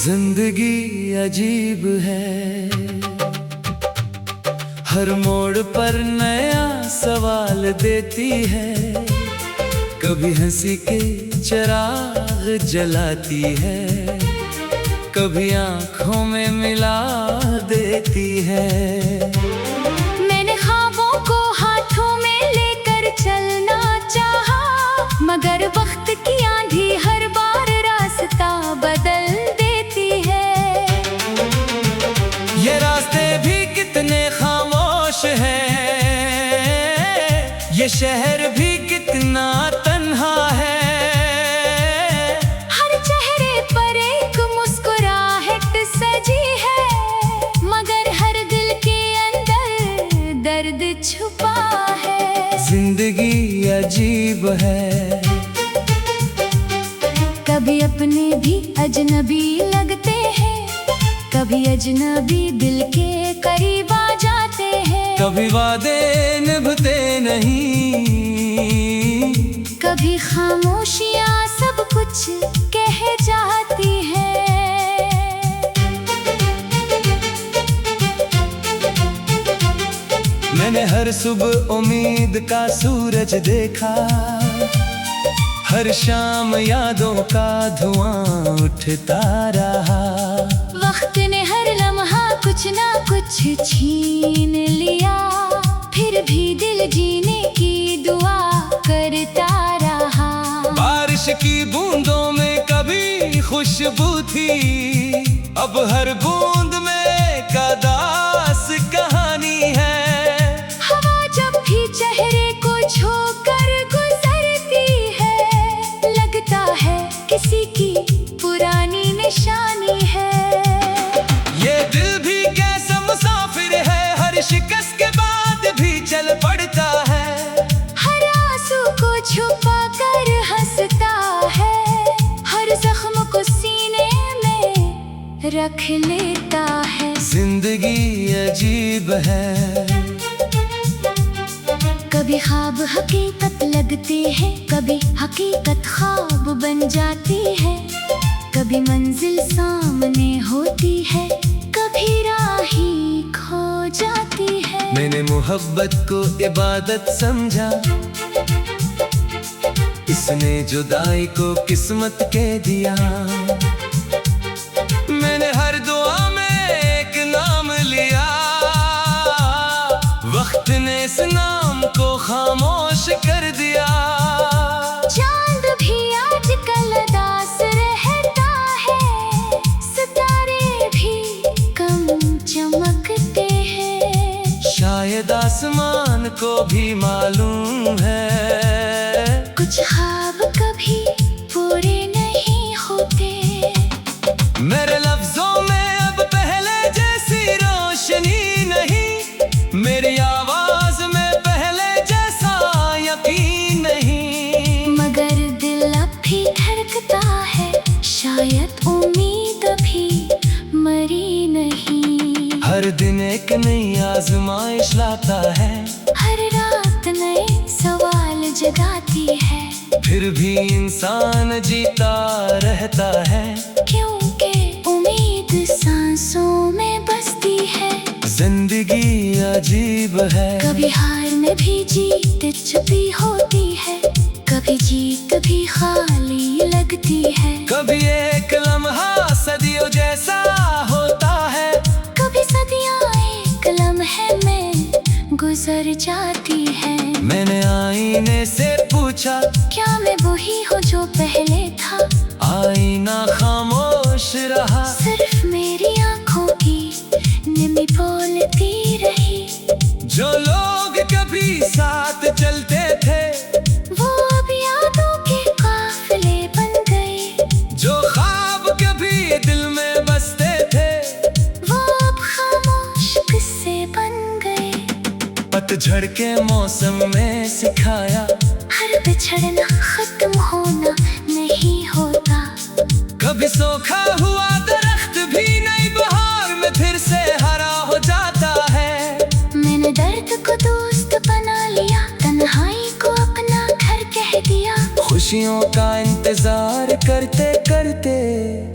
जिंदगी अजीब है, हर मोड़ पर नया सवाल देती है। कभी हंसी के चिराग जलाती है, कभी आंखों में मिला देती है। मैंने ख्वाबों को हाथों में लेकर चलना चाहा, मगर वक्त की आंधी हर बार रास्ता बदल देती है। ये रास्ते भी कितने खामोश हैं, ये शहर भी कितना तन्हा है। हर चेहरे पर एक मुस्कुराहट सजी है, मगर हर दिल के अंदर दर्द छुपा है। जिंदगी अजीब है, कभी अपने भी अजनबी लगते हैं, कभी अजनबी दिल के करीब आ जाते हैं। कभी वादे निभते नहीं, कभी खामोशियाँ सब कुछ कह जाती है। मैंने हर सुबह उम्मीद का सूरज देखा, हर शाम यादों का धुआं उठता रहा। वक्त ने हर लम्हा कुछ ना कुछ छीन लिया, फिर भी दिल जीने की दुआ करता रहा। बारिश की बूंदों में कभी खुशबू थी, अब हर बूंद में कदास कहानी है। हवा जब भी चेहरे को छूकर गुजरती है, लगता है किसी की पुरानी निशानी है। ये दिल भी कैसा मुसाफिर है, हर शिकस्त के बाद भी चल पड़ता है। हर आंसू को छुपा कर हंसता है, हर जख्म को सीने में रख लेता है। जिंदगी अजीब है, कभी ख्वाब हकीकत लगते हैं, कभी हकीकत ख्वाब बन जाती है। कभी मंजिल सामने होती है, कभी राही खो जाती है। मैंने मोहब्बत को इबादत समझा, इसने जुदाई को किस्मत के दिया। मैंने हर दुआ में एक नाम लिया, वक्त ने इस नाम को खामोश कर दिया। चांद भी आजकल उदास रहता है, सितारे भी कम चमकते हैं। शायद आसमान को भी मालूम है, कुछ ख्वाब कभी पूरे नहीं होते। मेरे लफ्जों में अब पहले जैसी रोशनी नहीं, मेरी आवाज में पहले जैसा यकीन नहीं। मगर दिल अब भी धड़कता है, शायद उम्मीद भी मरी नहीं। हर दिन एक नई आजमाइश लाता है, हर रात नए सवाल जगाती है। फिर भी इंसान जीता रहता है, क्योंकि उम्मीद सांसों में बसती है। जिंदगी अजीब है, कभी हार में भी जीत छुपी होती है, कभी जीत भी खाली लगती है। कभी एक लम्हा सदियों जैसा होता है, कभी सदियां एक लम्हे में गुजर जाती है। मैंने आईने से पूछा, क्या मैं वही हूँ जो पहले था? आईना खामोश रहा, सिर्फ मेरी आंखों की निमी बोलती रही। जो लोग कभी साथ चलते थे, वो अब यादों के काफिले बन गए। जो ख्वाब कभी दिल में बसते थे, वो अब खामोश किस्से बन गए। पतझड़ के मौसम में सिखाया, हर बिछड़ना खत्म होना नहीं होता। कभी सूखा हुआ दरख्त भी नई बहार में फिर से हरा हो जाता है। मैंने दर्द को दोस्त बना लिया, खुशियों का इंतजार करते करते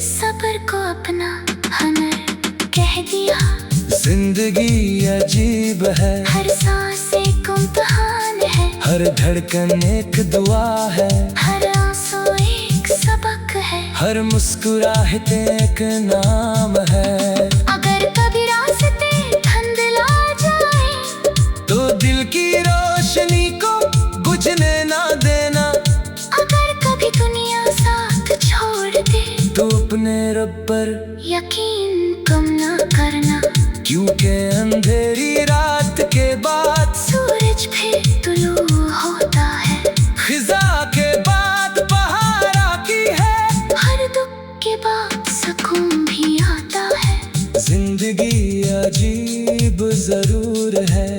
सब्र को अपना हुनर कह दिया। जिंदगी अजीब है, हर सांस एक इम्तिहान है, हर धड़कन एक दुआ है, हर आंसू एक सबक है, हर मुस्कुराहट एक नाम है। अगर कभी रास्ते धुंधला जाए तो दिल की रोशनी को बुझने ना देना। अगर कभी दुनिया साथ छोड़ दे तो अपने रब पर यकीन कम ना करना, क्योंकि अंधेरी रात के बाद सूरज फिर तुलू होता है। खिजा के बाद बहार आती है, हर दुख के बाद सुकून भी आता है। जिंदगी अजीब जरूर है,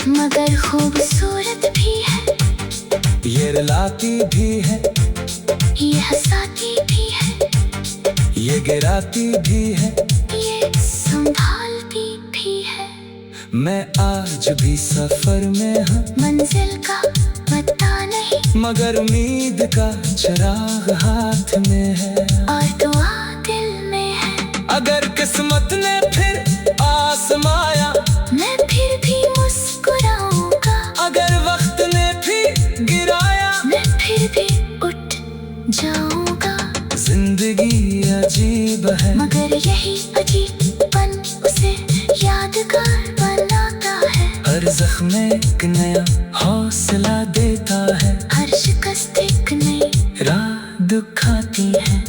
मगर खूबसूरत भी है, ये रुलाती भी है, ये हंसाती भी है, ये गिराती भी है, ये संभालती भी है। मैं आज भी सफर में हूँ, मंजिल का पता नहीं, मगर उम्मीद का चिराग हाथ में है, और दुआ दिल में है। अगर किस्मत ने फिर आसमाया मैं फिर भी मुस्कुराऊंगा, अगर वक्त ने फिर गिराया मैं फिर भी उठ जाऊंगा। जिंदगी अजीब है, मगर यही अजीबपन उसे यादगार बनाता है। हर जख्म एक नया हौसला देता है, हर शिकस्त एक नई राह दिखाती है,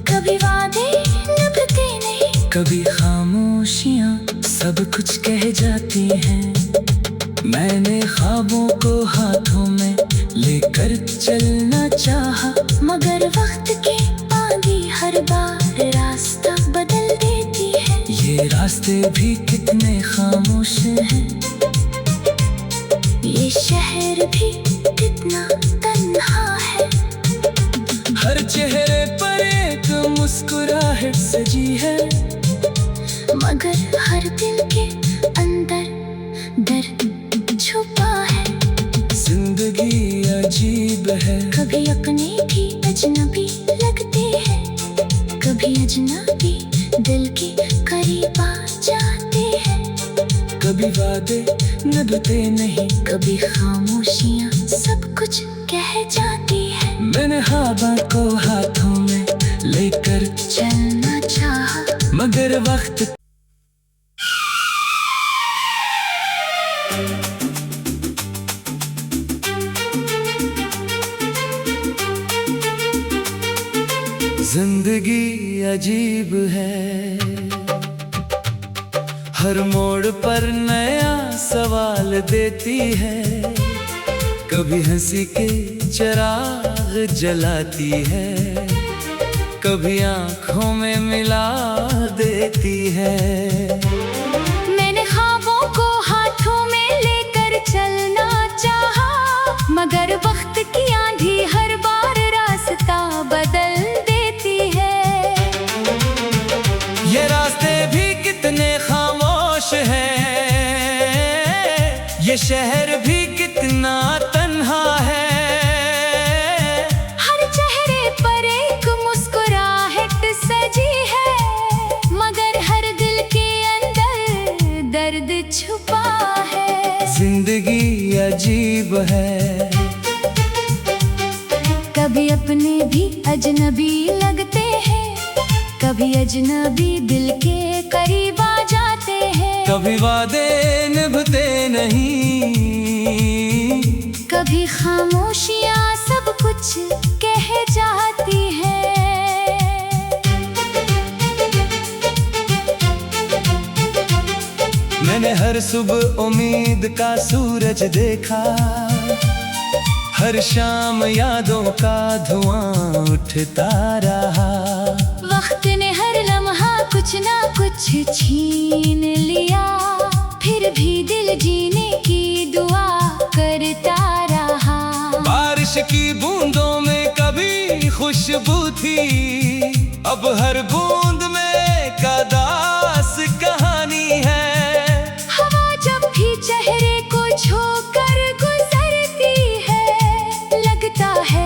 कभी वादे निभते नहीं, कभी खामोशियाँ सब कुछ कह जाती हैं। मैंने ख्वाबों को हाथों में लेकर चलना चाहा, मगर वक्त के आगे हर बार रास्ता बदल देती है। ये रास्ते भी कितने खामोश हैं, ये शहर भी कितना तन्हा है, हर चेहरे पर एक मुस्कुराहट सजी है, मगर हर दिल के अंदर दर्द छुपा है। जिंदगी अजीब है, कभी अपने भी अजनबी लगते हैं, कभी अजनबी दिल के करीब आ जाते हैं, कभी वादे निभते नहीं, कभी खामोशियाँ सब कुछ कह जाती है। मैंने ख्वाबों को हाथों में लेकर चलना चाहा, मगर वक्त जिंदगी अजीब है, हर मोड़ पर नया सवाल देती है, कभी हंसी के चिराग जलाती है, कभी आंखों में मिला देती है। मैंने ख्वाबों को हाथों में लेकर चलना चाहा, मगर वक्त की आंधी हर बार रास्ता बदल देती है। ये रास्ते भी कितने खामोश हैं, ये शहर भी कितना तन्हा है, हर चेहरे पर एक मुस्कुराहट सजी है, मगर हर दिल के अंदर दर्द छुपा है। जिंदगी अजीब है, कभी अपने भी अजनबी लगते हैं, कभी अजनबी दिल के करीब आ जाते हैं, कभी वादे निभते नहीं, कभी खामोशियाँ सब कुछ कह जाती है। मैंने हर सुबह उम्मीद का सूरज देखा, हर शाम यादों का धुआं उठता रहा, वक्त ने हर लम्हा कुछ ना कुछ छीन लिया, फिर भी दिल जीने की दुआ करता रहा। बारिश की बूंदों में कभी खुशबू थी, अब हर बूंद में कदास कहानी है। हवा जब भी चेहरे को छूकर गुजरती है, लगता है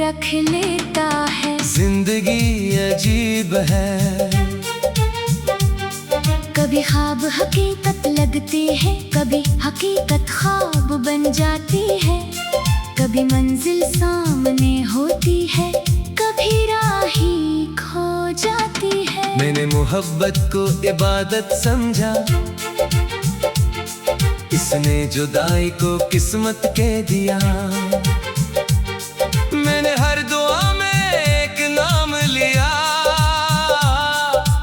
रख लेता है। जिंदगी अजीब है, कभी ख्वाब हकीकत लगती है, कभी हकीकत ख्वाब बन जाती है। कभी मंजिल सामने होती है, कभी राही खो जाती है। मैंने मोहब्बत को इबादत समझा, इसने जुदाई को किस्मत के दिया। मैंने हर दुआ में एक नाम लिया,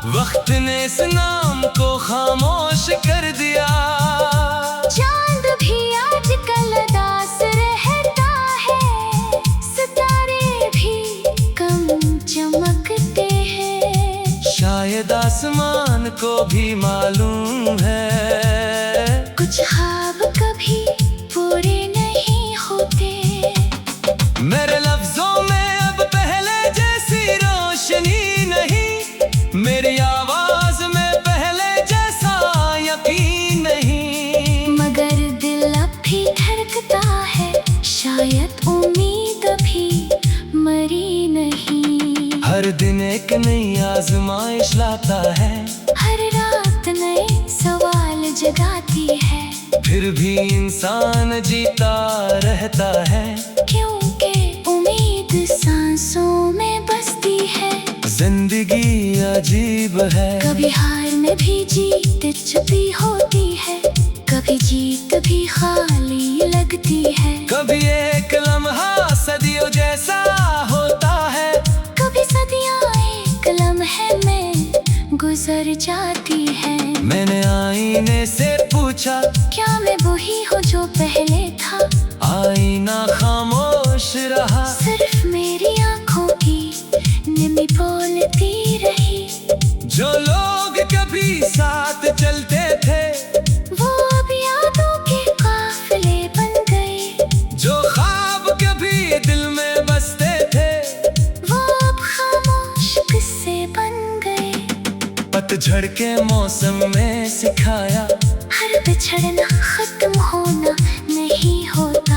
वक्त ने इस नाम को खामोश कर दिया। चांद भी आजकल उदास रहता है, सितारे भी कम चमकते हैं। शायद आसमान को भी मालूम है, कुछ ख्वाब कभी पूरे नहीं होते। मेरे लफ्जों में अब पहले जैसी रोशनी नहीं, मेरी आवाज में पहले जैसा यकीन नहीं। मगर दिल अब भी धड़कता है, शायद उम्मीद अभी मरी नहीं। हर दिन एक नई आजमाइश लाता है, हर रात नए सवाल जगाती है। फिर भी इंसान जीता रहता है, क्योंकि उम्मीद सांसों में बसती है। जिंदगी अजीब है, कभी हार में भी जीत छुपी होती है, कभी जीत भी खाली लगती है। कभी एक लम्हा सदियों जैसा होता है, कभी सदियां एक लम्हे में गुजर जाती है। मैंने आईने से पूछा, क्या मैं वही हूँ जो पहले था? आईना खामोश रहा, सिर्फ मेरी आंखों की निमी बोलती रही। जो लोग कभी साथ चलते थे, वो अब यादों के काफिले बन गए। जो ख्वाब कभी दिल में बसते थे, वो अब खामोश किस्से बन गए। पतझड़ के मौसम में सिखाया, हर बिछड़ना खत्म होना नहीं होता।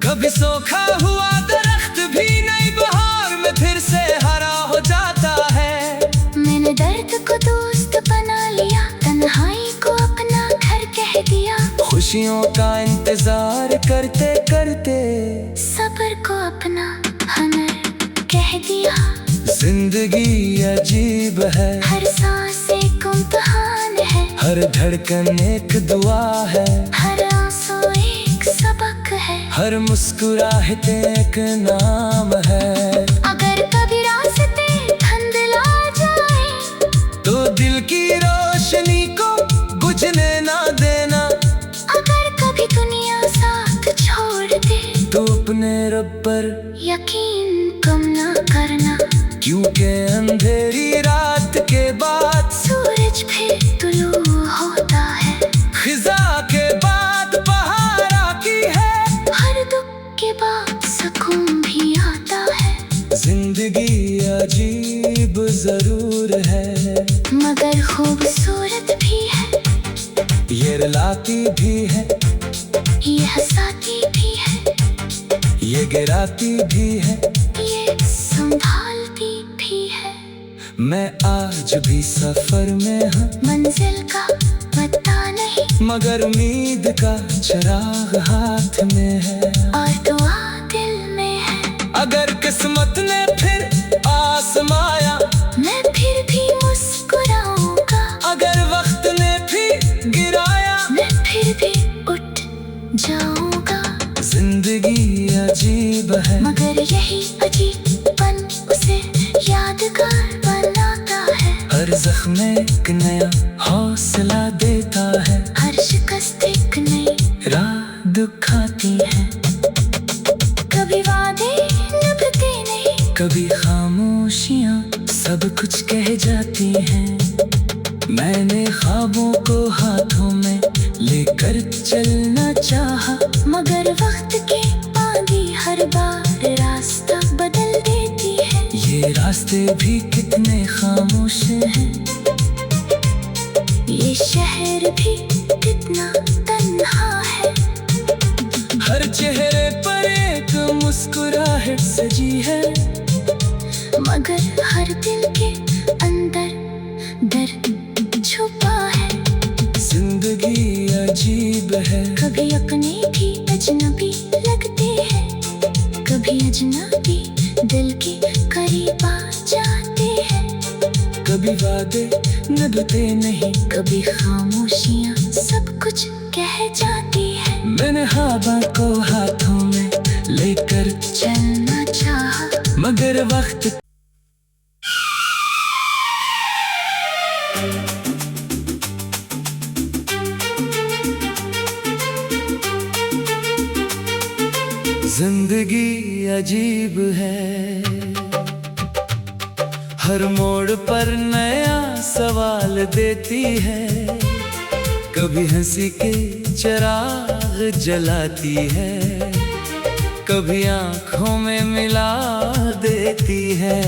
कभी सूखा हुआ दरख्त भी नई बहार में फिर से हरा हो जाता है। मैंने दर्द को दोस्त बना लिया, तन्हाई को अपना घर कह दिया। खुशियों का इंतजार करते करते सब्र को अपना हनर कह दिया। जिंदगी अजीब है, हर सांस एक इम्तिहान है, हर धड़कन एक दुआ है, हर आंसू एक सबक है, हर मुस्कुराहट एक नाम है। अगर कभी रास्ते धुंधला जाए, तो दिल की रोशनी को बुझने ना देना। अगर कभी दुनिया साथ छोड़ दे, तो अपने रब पर यकीन कम ना करना। क्योंकि अंधेरी रात के बाद सूरज फिर तुलू होता है। खिजा के बाद बहार आती है, हर दुख के बाद सुकून भी आता है। जिंदगी अजीब जरूर है, मगर खूबसूरत भी है। ये रुलाती भी है, ये हंसाती भी है, ये गिराती भी है, ये संभालती भी है। मैं आज भी सफर में हूँ, मंजिल का पता नहीं, मगर उम्मीद का चिराग हाथ में है। और दुआ दिल में है। अगर किस्मत ने फिर आसमाया, मैं फिर भी मुस्कुराऊंगा। अगर वक्त ने फिर गिराया, मैं फिर भी उठ जाऊंगा। जिंदगी अजीब है, मगर यही अजीबपन उसे यादगार बनाता है। हर जख्म एक नया हौसला देता है, हर शिकस्त एक नई राह दिखाती है। कभी वादे निभते नहीं, कभी खामोशियाँ सब कुछ कह जाती हैं। मैंने ख्वाबों को हाथों में लेकर चलना चाहा, मगर वक्त के आगे हर बार रास्ता बदल देती है। ये रास्ते भी कितने खामोश हैं, ये शहर भी कितना तन्हा है। हर चेहरे पर एक मुस्कुराहट सजी है, मगर हर दिल के अंदर दर्द छुपा है। जिंदगी अजीब है, कभी अपने भी अजनबी लगते हैं, कभी अजनबी दिल के करीब आ जाते हैं। कभी वादे निभते नहीं, कभी खामोशियाँ सब कुछ कह जाती है। मैंने हवा को हाथों में लेकर चलना चाहा, मगर वक्त जिंदगी अजीब है, हर मोड़ पर नया सवाल देती है। कभी हंसी के चिराग जलाती है, कभी आंखों में मिला देती है।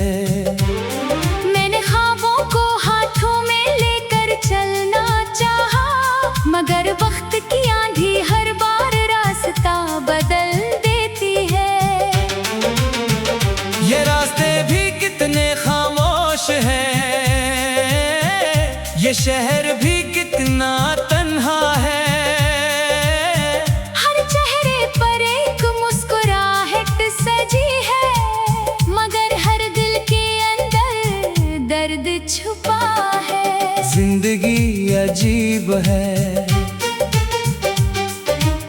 मैंने ख्वाबों को हाथों में लेकर चलना चाहा, मगर वक्त की आंधी हर बार रास्ता बदल देती है। ये रास्ते भी कितने खामोश हैं, ये शहर भी कितना तन्हा है। हर चेहरे पर एक मुस्कुराहट सजी है, मगर हर दिल के अंदर दर्द छुपा है। जिंदगी अजीब है,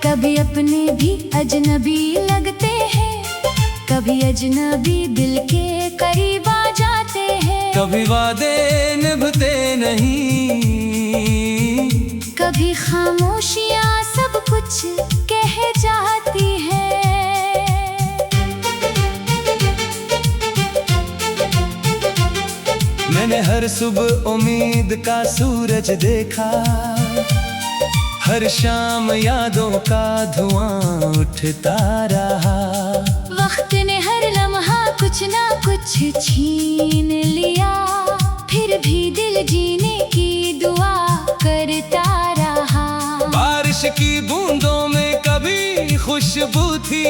कभी अपने भी अजनबी लगते हैं, कभी अजनबी दिल के करीब आ जाते हैं। कभी वादे निभते नहीं, कभी खामोशियाँ सब कुछ कह जाती है। मैंने हर सुबह उम्मीद का सूरज देखा, हर शाम यादों का धुआं उठता रहा। वक्त ने हर लम्हा कुछ ना कुछ छीन लिया, फिर भी दिल जीने की दुआ करता रहा। बारिश की बूंदों में कभी खुशबू थी,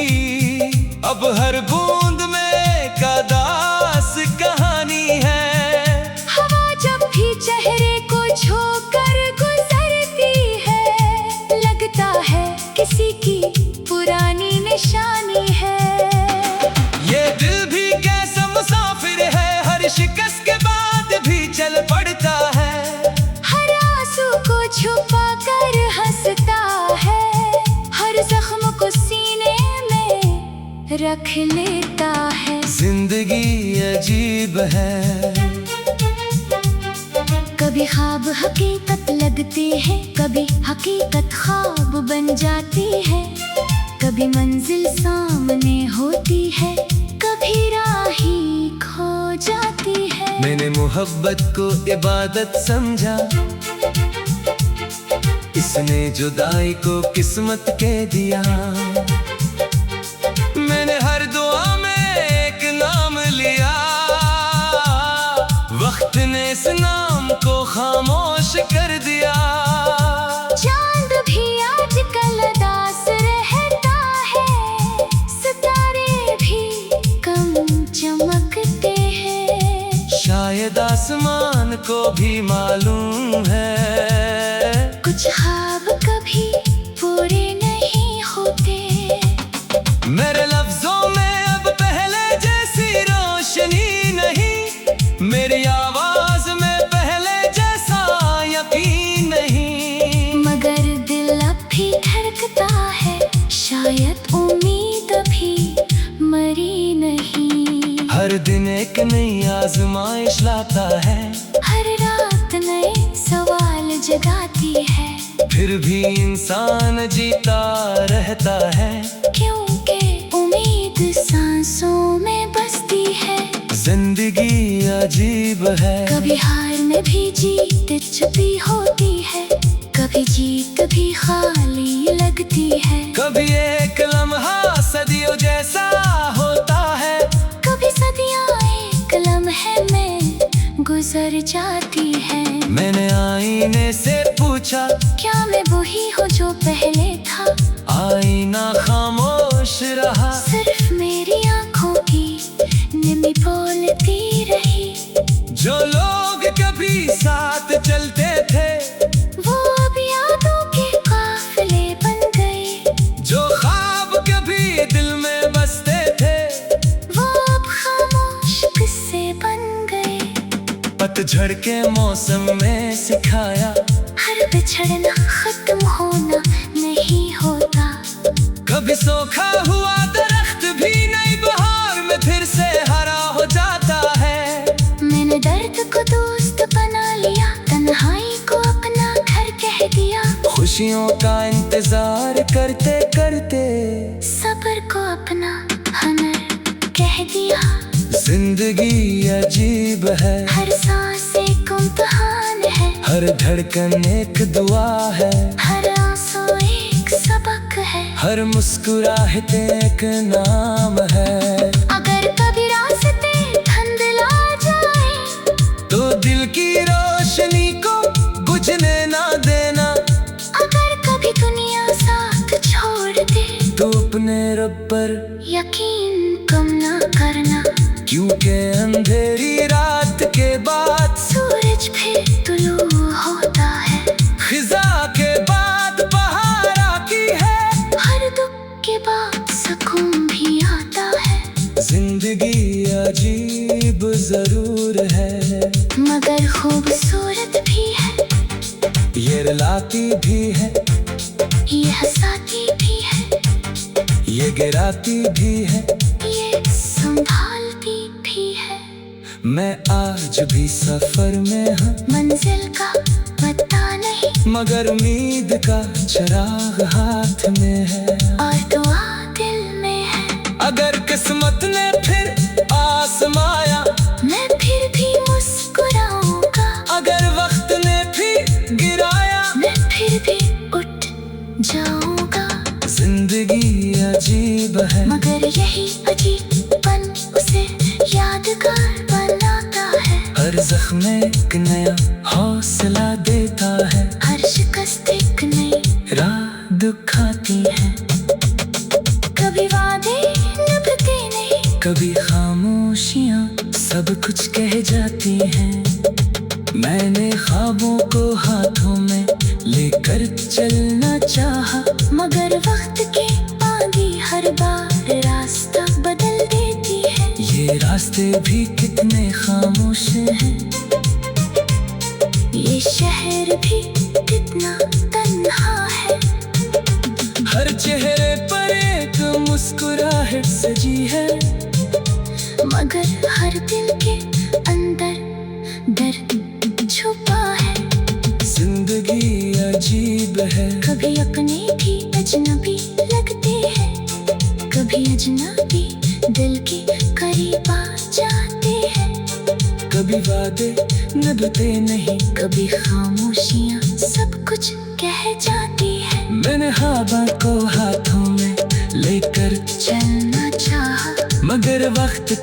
अब हर बूंद में कदास कहानी है। हवा जब भी चेहरे को छूकर गुजरती है, लगता है किसी की पुरानी निशानी है। ये दिल भी कैसा मुसाफिर है, हर शिकस्त के बाद भी चल पड़ता है। हर आंसू को छुपा कर हंसता है, हर जख्म को सीने में रख लेता है। जिंदगी अजीब है, कभी ख्वाब हकीकत लगते हैं, कभी हकीकत ख्वाब बन जाती है। कभी मंजिल सामने होती है, कभी राही खो जाती है। मैंने मोहब्बत को इबादत समझा, इसने जुदाई को किस्मत के दिया। मैंने हर दुआ में एक नाम लिया, वक्त ने इस नाम को खामोश कर दिया। चांद भी आजकल उदास रहता है, सितारे भी कम चमकते हैं। शायद आसमान को भी मालूम है, कुछ ख्वाब कभी पूरे नहीं होते। मेरे लफ्जों में अब पहले जैसी रोशनी नहीं, मेरी आवाज में पहले जैसा यकीन नहीं। मगर दिल अब भी धड़कता है, शायद उम्मीद अभी मरी नहीं। हर दिन एक नई आजमाइश लाता है, हर रात नए सवाल जगाती है। फिर भी इंसान जीता रहता है, क्योंकि उम्मीद सांसों में बसती है। जिंदगी अजीब है, कभी हार में भी जीत छुपी होती है, कभी जीत भी खाली लगती है। कभी एक लम्हा सदियों जैसा होता है, कभी सदियां एक लम्हे में गुजर जाती है। मैंने आईने से पूछा, क्या मैं वही हूँ जो पहले था? आईना खामोश रहा, सिर्फ अपनी बोलती रही। जो लोग कभी साथ चलते थे वो अब यादों के काफिले बन गए। जो ख्वाब कभी दिल में बसते थे वो अब खामोश किस्से बन गए। पतझड़ के मौसम में सिखाया हर बिछड़ना खत्म होना नहीं होता। कभी सूखा हुआ दरख्त भी नई बहार में फिर से हरा हो जाता है। मैंने दर्द को दोस्त बना लिया, तन्हाई को अपना घर कह दिया। खुशियों का इंतजार करते करते सब्र को अपना हुनर कह दिया। जिंदगी अजीब है, हर सांस एक इम्तिहान है। हर धड़कन एक दुआ है, हर आंसू एक सबक है। हर मुस्कुराहट एक नाम है। अगर कभी रास्ते धुंधला जाए तो दिल की रोशनी को बुझने ना देना। अगर कभी दुनिया साथ छोड़ दे तो अपने रब पर यकीन कम ना करना। क्योंकि अंधेरी रात के बाद सूरज फिर तुलू होता है। खिजा के बाद बहार आती है। हर दुख के बाद सुकून भी आता है। जिंदगी अजीब जरूर है, मगर खूबसूरत भी है। ये रुलाती भी है, ये हंसाती भी है। ये गिराती भी है, ये संभालती भी है। मैं आज भी सफर में हूँ, मंजिल का पता नहीं मगर उम्मीद का चिराग हाथ में है। और दुआ दिल में है। अगर किस्मत ने फिर आसमाया मैं फिर भी मुस्कुराऊंगा। अगर वक्त ने फिर गिराया मैं फिर भी उठ जाऊंगा। जिंदगी अजीब है, मगर यही अजीबपन उसे यादगार बनाता है। हर जख्म एक नया हौसला देता है। हर शिकस्त एक नई राह दिखाती है। कभी वादे निभते नहीं, कभी खामोशियाँ सब कुछ कह जाती हैं। मैंने ख्वाबों को हाथों में लेकर चलना चाहा, मगर वक्त के आगे हर बार रास्ता बदल देती है। ये रास्ते भी कितने खामोश हैं। ये शहर भी कितना तन्हा है। हर चेहरे पर एक मुस्कुराहट सजी है, मगर हर दिल के अंदर दर्द छुपा है। जिंदगी अजीब है, कभी अपने भी अजनबी लगते हैं, कभी अजनबी दिल के करीब आ जाते हैं। कभी वादे निभते नहीं, कभी खामोशियाँ सब कुछ कह जाती है। मैंने ख्वाबों को हाथों में लेकर चलना चाहा, मगर वक्त